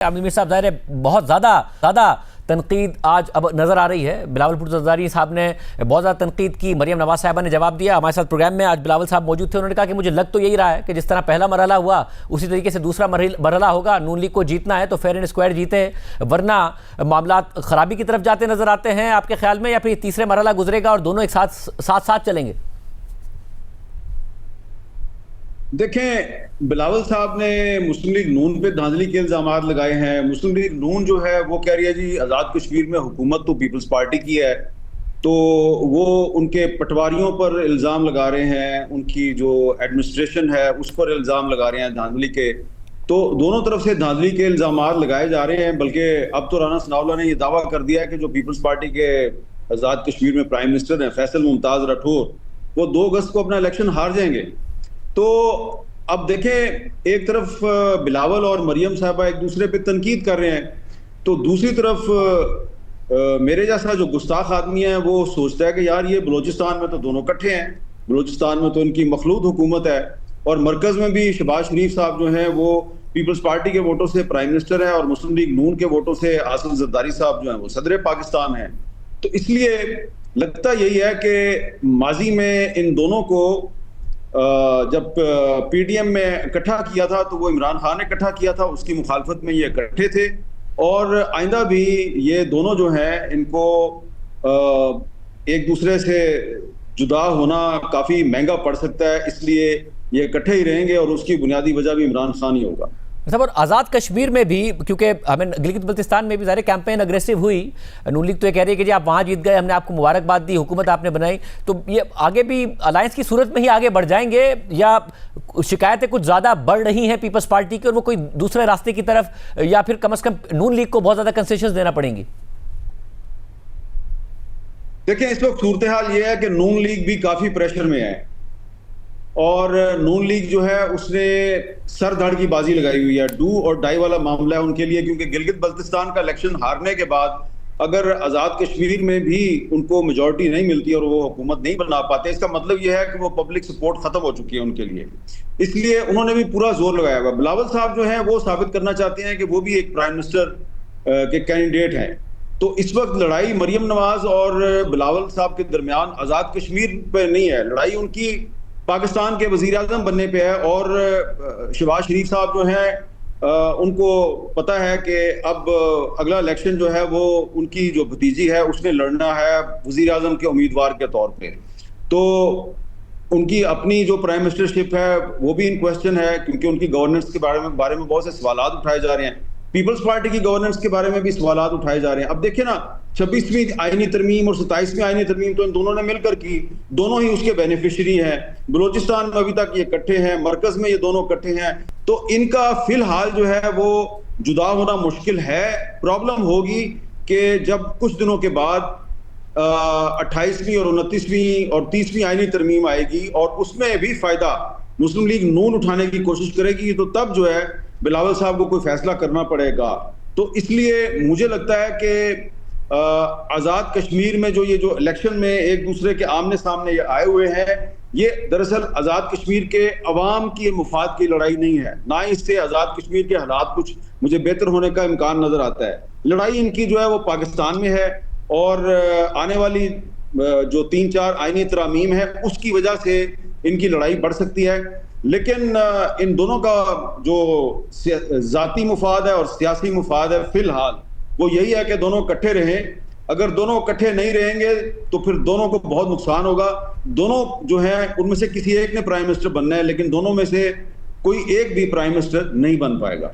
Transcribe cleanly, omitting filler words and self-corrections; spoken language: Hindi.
आमिर साहब, ज़ाहिर है बहुत ज़्यादा तनकीद आज अब नज़र आ रही है। बिलावल भुट्टो ज़रदारी साहब ने बहुत ज़्यादा तनकीद की, मरियम नवाज साहिबा ने जवाब दिया। हमारे साथ प्रोग्राम में आज बिलावल साहब मौजूद थे। उन्होंने कहा कि मुझे लग तो यही रहा है कि जिस तरह पहला मरहला हुआ उसी तरीके से दूसरा मरहला होगा। नून लीग को जीतना है तो फेयर एंड स्क्वायर जीते, वरना मामला खराबी की तरफ जाते नजर आते हैं आपके ख्याल में, या फिर तीसरे मरहला गुजरेगा और दोनों एक साथ चलेंगे? देखें, बिलावल साहब ने मुस्लिम लीग नून पे धांधली के इल्जाम लगाए हैं। मुस्लिम लीग नून जो है वो कह रही है जी आज़ाद कश्मीर में हुकूमत तो पीपल्स पार्टी की है, तो वो उनके पटवारियों पर इल्ज़ाम लगा रहे हैं, उनकी जो एडमिनिस्ट्रेशन है उस पर इल्ज़ाम लगा रहे हैं धांधली के। तो दोनों तरफ से धांधली के इल्ज़ाम लगाए जा रहे हैं। बल्कि अब तो राना सनाउल्लाह ने यह दावा कर दिया है कि जो पीपल्स पार्टी के आज़ाद कश्मीर में प्राइम मिनिस्टर हैं फैसल मुमताज़ राठौर, वो 2 अगस्त को अपना इलेक्शन हार जाएंगे। तो अब देखें, एक तरफ बिलावल और मरियम साहबा एक दूसरे पे तनकीद कर रहे हैं, तो दूसरी तरफ मेरे जैसा जो गुस्ताख आदमी है वो सोचता है कि यार ये बलूचिस्तान में तो दोनों इकट्ठे हैं, बलूचिस्तान में तो इनकी मखलूत हुकूमत है और मरकज़ में भी शहबाज शरीफ साहब जो हैं वो पीपल्स पार्टी के वोटों से प्राइम मिनिस्टर है और मुस्लिम लीग नून के वोटों से आसिफ जरदारी साहब जो हैं वो सदर पाकिस्तान हैं। तो इसलिए लगता यही है कि माजी में इन दोनों को जब पीडीएम में इकट्ठा किया था तो वो इमरान खान ने इकट्ठा किया था, उसकी मुखालफत में ये इकट्ठे थे। और आइंदा भी ये दोनों जो हैं इनको एक दूसरे से जुदा होना काफ़ी महंगा पड़ सकता है, इसलिए ये इकट्ठे ही रहेंगे और उसकी बुनियादी वजह भी इमरान खान ही होगा। और आज़ाद कश्मीर में भी, क्योंकि हमें गिलगित बल्तिस्तान में भी ज़ाहिर कैंपेन अग्रेसिव हुई। नून लीग तो ये कह रही है कि जी आप वहाँ जीत गए, हमने आपको मुबारकबाद दी, हुकूमत आपने बनाई, तो ये आगे भी अलायंस की सूरत में ही आगे बढ़ जाएंगे, या शिकायतें कुछ ज़्यादा बढ़ रही हैं पीपल्स पार्टी की और वो कोई दूसरे रास्ते की तरफ, या फिर कम अज़ कम नून लीग को बहुत ज़्यादा कंसेशंस देना पड़ेंगी? देखिए, इस वक्त सूरत हाल ये है कि नून लीग भी काफ़ी प्रेशर में है और नून लीग जो है उसने सर धड़ की बाजी लगाई हुई है। डू और डाई वाला मामला है उनके लिए, क्योंकि गिलगित बल्तिस्तान का इलेक्शन हारने के बाद अगर आज़ाद कश्मीर में भी उनको मेजॉरिटी नहीं मिलती और वो हुकूमत नहीं बना पाते, इसका मतलब यह है कि वो पब्लिक सपोर्ट खत्म हो चुकी है उनके लिए। इसलिए उन्होंने भी पूरा जोर लगाया हुआ। बिलावल साहब जो है वो साबित करना चाहते हैं कि वो भी एक प्राइम मिनिस्टर के कैंडिडेट हैं। तो इस वक्त लड़ाई मरियम नवाज और बिलावल साहब के दरमियान आज़ाद कश्मीर पर नहीं है, लड़ाई उनकी पाकिस्तान के वजीर आज़म बनने पे है। और शहबाज शरीफ साहब जो हैं उनको पता है कि अब अगला इलेक्शन जो है वो उनकी जो भतीजी है उसने लड़ना है वजीर आज़म के उम्मीदवार के तौर पे। तो उनकी अपनी जो प्राइम मिनिस्टरशिप है वो भी इन क्वेश्चन है, क्योंकि उनकी गवर्नेंस के बारे में बहुत से सवालात उठाए जा रहे हैं। पीपल्स पार्टी की गवर्नेंस के बारे में भी सवालात उठाए जा रहे हैं। अब देखिए ना, 26वीं आईनी तरमीम और 27वीं आईनी तरमीम तो इन दोनों ने मिलकर की, दोनों ही उसके बेनिफिशियरी हैं। बलूचिस्तान में अभी तक ये इकट्ठे हैं, मरकज में ये दोनों इकट्ठे हैं, तो इनका फिलहाल जो है वो जुदा होना मुश्किल है। प्रॉब्लम होगी कि जब कुछ दिनों के बाद 28वीं और 29वीं और 30वीं आईनी तरमीम आएगी और उसमें भी फायदा मुस्लिम लीग नून उठाने की कोशिश करेगी, तो तब जो है बिलावल साहब को कोई फैसला करना पड़ेगा। तो इसलिए मुझे लगता है कि आज़ाद कश्मीर में जो इलेक्शन में एक दूसरे के आमने सामने ये आए हुए हैं, ये दरअसल आज़ाद कश्मीर के अवाम की मुफाद की लड़ाई नहीं है, ना इससे आज़ाद कश्मीर के हालात कुछ मुझे बेहतर होने का इम्कान नजर आता है। लड़ाई इनकी जो है वो पाकिस्तान में है और आने वाली जो 3-4 आईनी तरामीम है उसकी वजह से इनकी लड़ाई बढ़ सकती है। लेकिन इन दोनों का जो जाती मुफाद है और सियासी मुफाद है फिलहाल वो यही है कि दोनों इकट्ठे रहें। अगर दोनों इकट्ठे नहीं रहेंगे तो फिर दोनों को बहुत नुकसान होगा। दोनों जो हैं उनमें से किसी एक ने प्राइम मिनिस्टर बनना है, लेकिन दोनों में से कोई एक भी प्राइम मिनिस्टर नहीं बन पाएगा।